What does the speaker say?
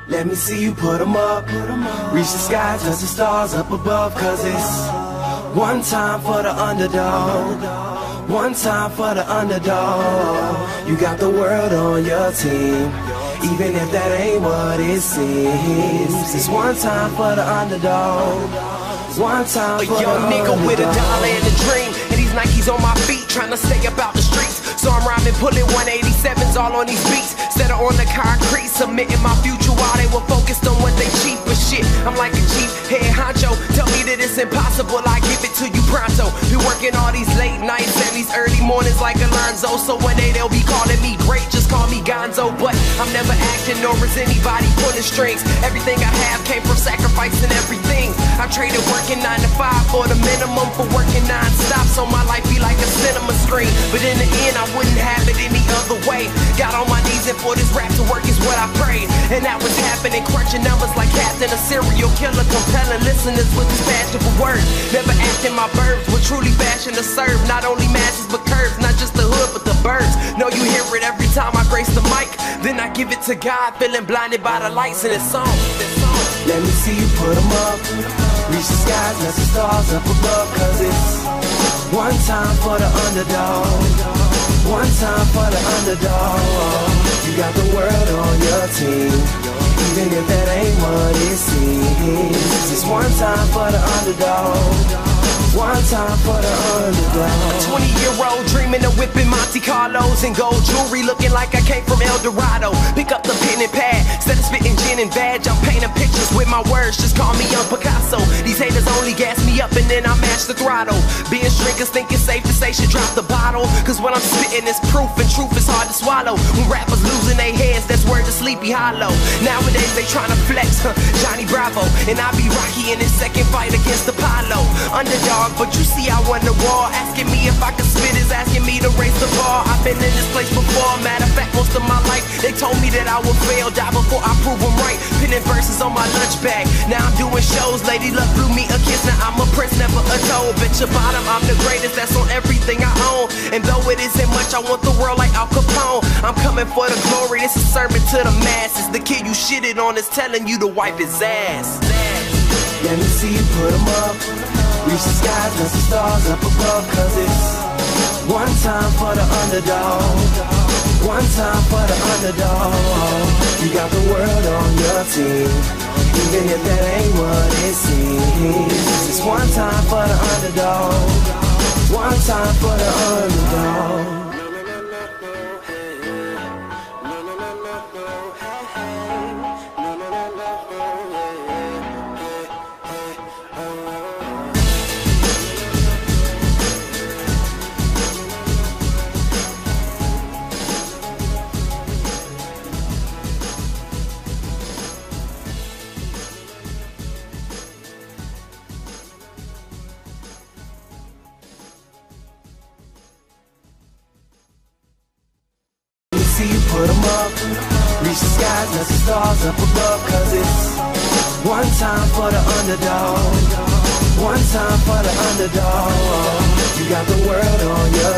Let me see you put 'em up. Reach the sky, touch the stars up above. Cause it's one time for the underdog. One time for the underdog. You got the world on your team, even if that ain't what it seems. It's one time for the underdog. One time for the underdog. A young nigga with a dollar and a dream, and these Nikes on my feet, trying to stay up out the streets. So I'm rhyming, pulling 187s all on these beats. Set her on the concrete, submitting my future while they were focused on what they cheap. But shit, I'm like a cheap head honcho. Tell me that it's impossible, I give it to you pronto. Been working all these late nights and these early mornings like Alonzo. So one day they'll be calling me great, just call me Gonzo. But I'm never acting, nor is anybody pulling strings. Everything I have came from sacrificing everything. I traded working 9 to 5 for the minimum for working non-stop. So my life be like a cinema screen. But in the end, I wouldn't have it any other way. Got on my knees and for this rap to work is what I prayed. And that was happening, crunching numbers like Captain, a serial killer, compelling listeners with his passion for words. Never acting my verbs, but truly fashion to serve. Not only masses but curves, not just the hood but the birds. Know you hear it every time I grace the mic. Then I give it to God, feeling blinded by the lights in this song. Let me see you put 'em up. Reach the skies, let the stars up above. Cause it's one time for the underdog. One time for the underdog. You got the world on your team, even if that ain't what it seems. It's one time for the underdog. One time for the underdog. A 20-year-old dreaming of whipping Monte Carlos and gold jewelry, looking like I came from El Dorado. Pick up the pen and pad, instead of spitting gin and vag, I'm painting pictures with my words, just call me Young Picasso. These haters only gas me up and then I mash the throttle. Being drinkers think it's safe to say should drop the bottle. Cause what I'm spitting is proof, and truth is hard to swallow. When rappers losing their heads, that's word to Sleepy Hollow. Nowadays they tryna flex, Johnny Bravo. And I be Rocky in his second fight against Apollo. Underdog, but you see I won the war. Asking me if I could spit is asking me to raise the bar. I've been in this place before, matter of fact most of my life. They told me that I would fail, die before I prove them right. Pinning verses on my lunch bag, now I'm doing shows. Lady Luck blew me a kiss, now I'm a prince, never a toad. Bet your bottom, I'm the greatest, that's on everything I own. And though it isn't much, I want the world like Al Capone. I'm coming for the glory, this is a sermon to the masses. The kid you shitted on is telling you to wipe his ass. Let me see you put 'em up. Reach the skies, touch the stars up above. Cause it's one time for the underdog. One time for the underdog. You got the world on your team, even if that ain't what it seems. It's one time for the underdog. One time for the underdog. You put 'em up, reach the skies, let the stars up above. Cause it's one time for the underdog. One time for the underdog. You got the world on your